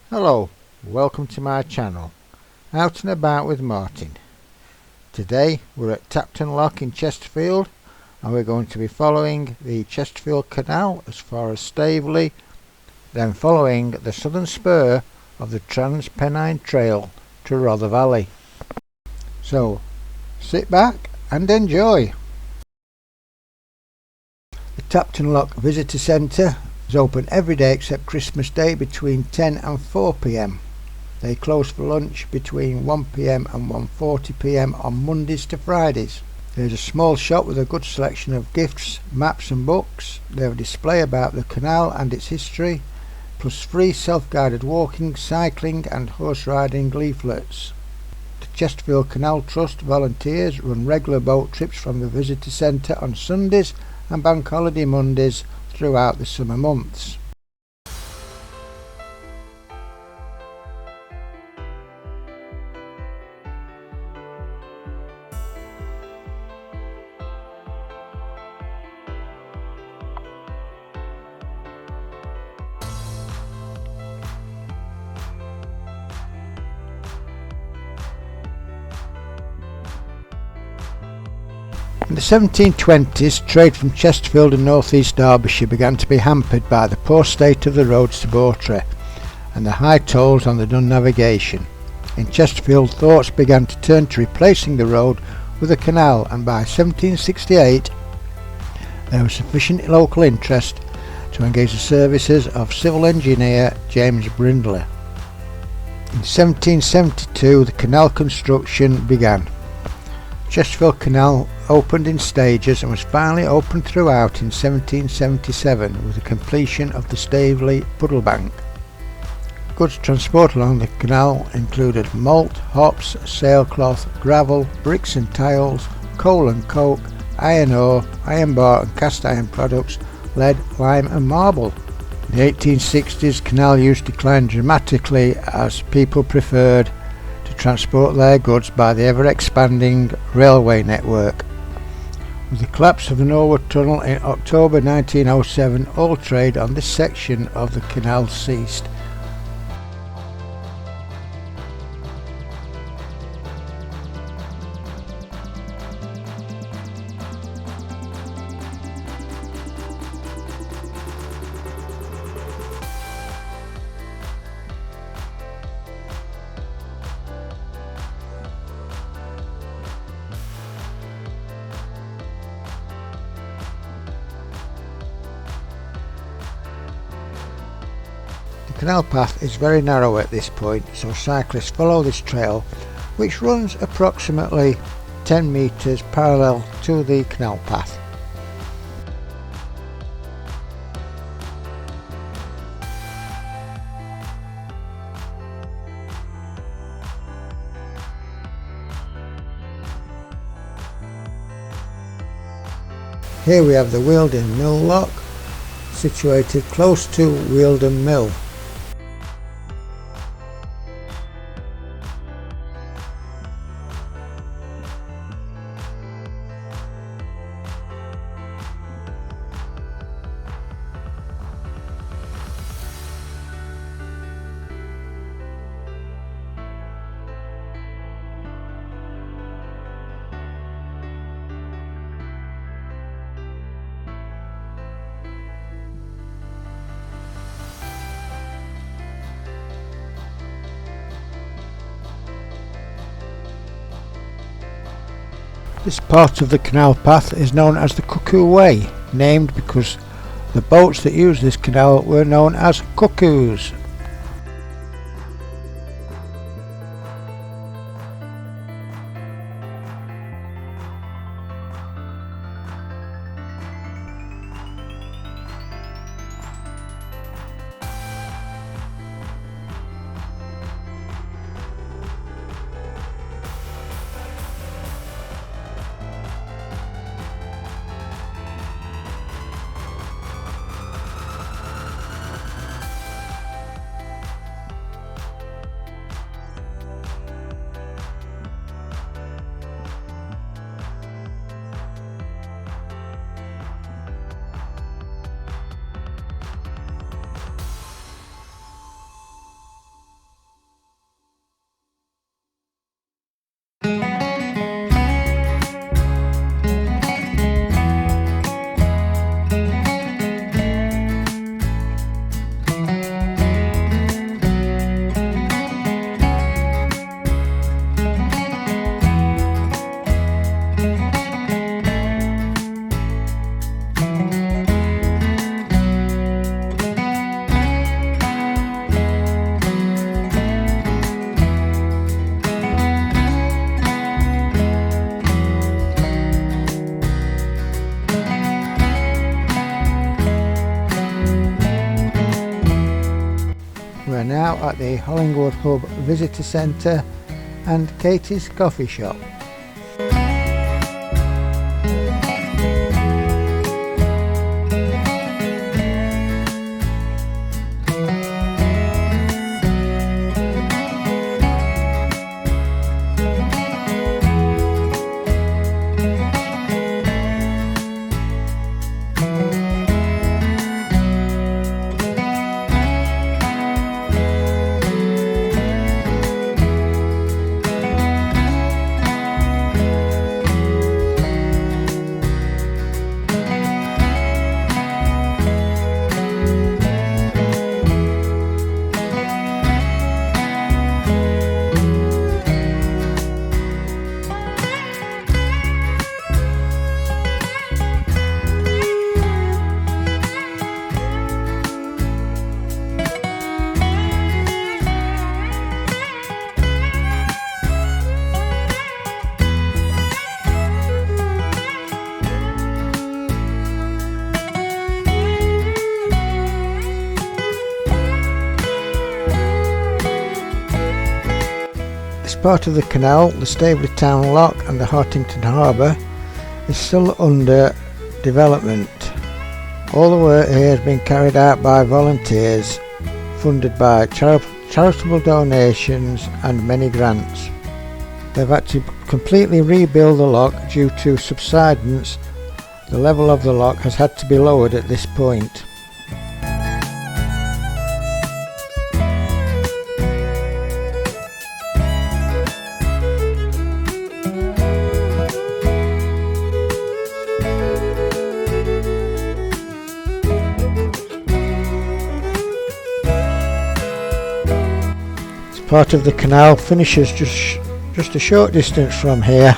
Hello, welcome to my channel, Out and About with Martin. Today we're at Tapton Lock in Chestefield and we're going to be following the Chestefield Canal as far as Staveley, then following the Southern Spur of the Trans Pennine Trail to Rother Valley. So sit back and enjoy. The Tapton Lock Visitor Centre is open every day except Christmas Day between 10 and 4 p.m. They close for lunch between 1 p.m. and 1:40 p.m. on Mondays to Fridays. There's a small shop with a good selection of gifts, maps and books. They have a display about the canal and its history, plus free self-guided walking, cycling and horse riding leaflets. The Chestefield Canal Trust volunteers run regular boat trips from the visitor centre on Sundays and bank holiday Mondays throughout the summer months. In the 1720s, trade from Chesterfield and North East Derbyshire began to be hampered by the poor state of the roads to Bowtry and the high tolls on the Dun navigation. In Chesterfield, thoughts began to turn to replacing the road with a canal, and by 1768 there was sufficient local interest to engage the services of civil engineer James Brindley. In 1772 the canal construction began. Chesterfield Canal opened in stages and was finally opened throughout in 1777 with the completion of the Staveley Puddle Bank. Goods transport along the canal included malt, hops, sailcloth, gravel, bricks and tiles, coal and coke, iron ore, iron bar and cast iron products, lead, lime and marble. In the 1860s, canal use declined dramatically as people preferred to transport their goods by the ever-expanding railway network. With the collapse of the Norwood Tunnel in October 1907, all trade on this section of the canal ceased. The canal path is very narrow at this point, so cyclists follow this trail, which runs approximately 10 metres parallel to the canal path. Here we have the Wealdon Mill Lock, situated close to Wealdon Mill. This part of the canal path is known as the Cuckoo Way, named because the boats that used this canal were known as cuckoos. We're now at the Hollingwood Hub Visitor Centre and Katie's Coffee Shop. Part of the canal, the Tapton Lock and the Hortington Harbour is still under development. All the work here has been carried out by volunteers, funded by charitable donations and many grants. They've had to completely rebuild the lock due to subsidence. The level of the lock has had to be lowered at this point. Part of the canal finishes just a short distance from here.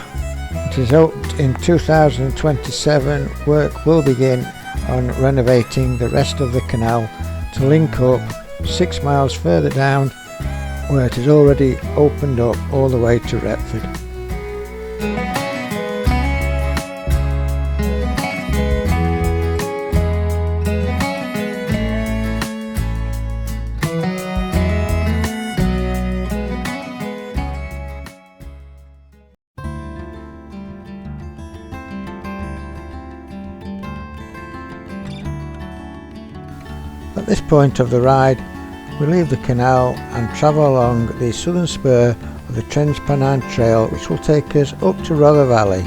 It is opened in 2027. Work will begin on renovating the rest of the canal to link up 6 miles further down, where it is already opened up all the way to Retford. At this point of the ride, we leave the canal and travel along the Southern Spur of the Trans Pennine Trail, which will take us up to Rother Valley.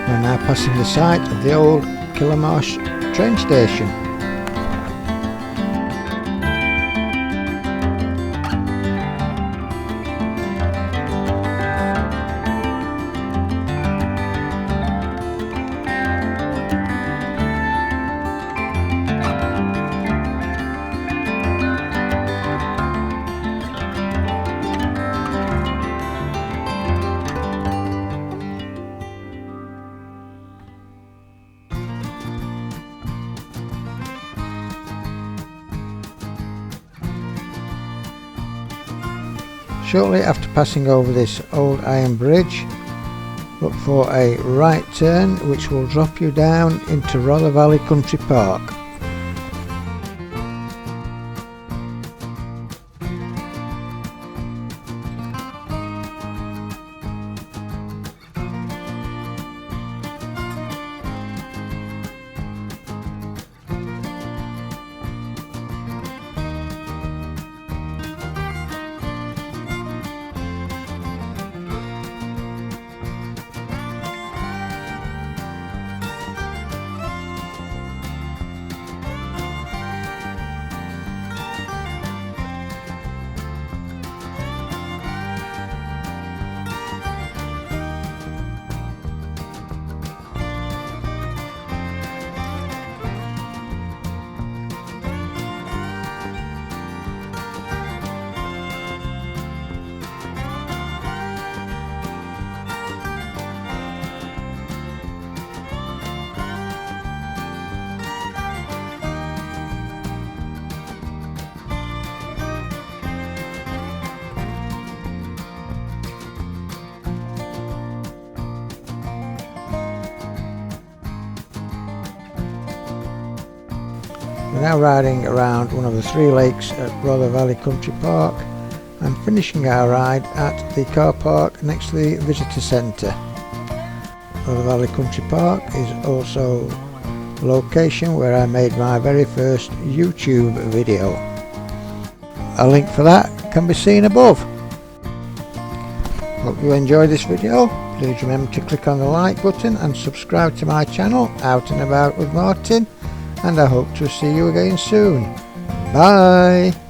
We're now passing the site of the old Kilmarsh train station. Shortly after passing over this old iron bridge, look for a right turn which will drop you down into Rother Valley Country Park. We're now riding around one of the 3 lakes at Rother Valley Country Park and finishing our ride at the car park next to the visitor centre. Rother Valley Country Park is also the location where I made my very first YouTube video. A link for that can be seen above. Hope you enjoyed this video. Please remember to click on the like button and subscribe to my channel, Out and About with Martin, and I hope to see you again soon. Bye!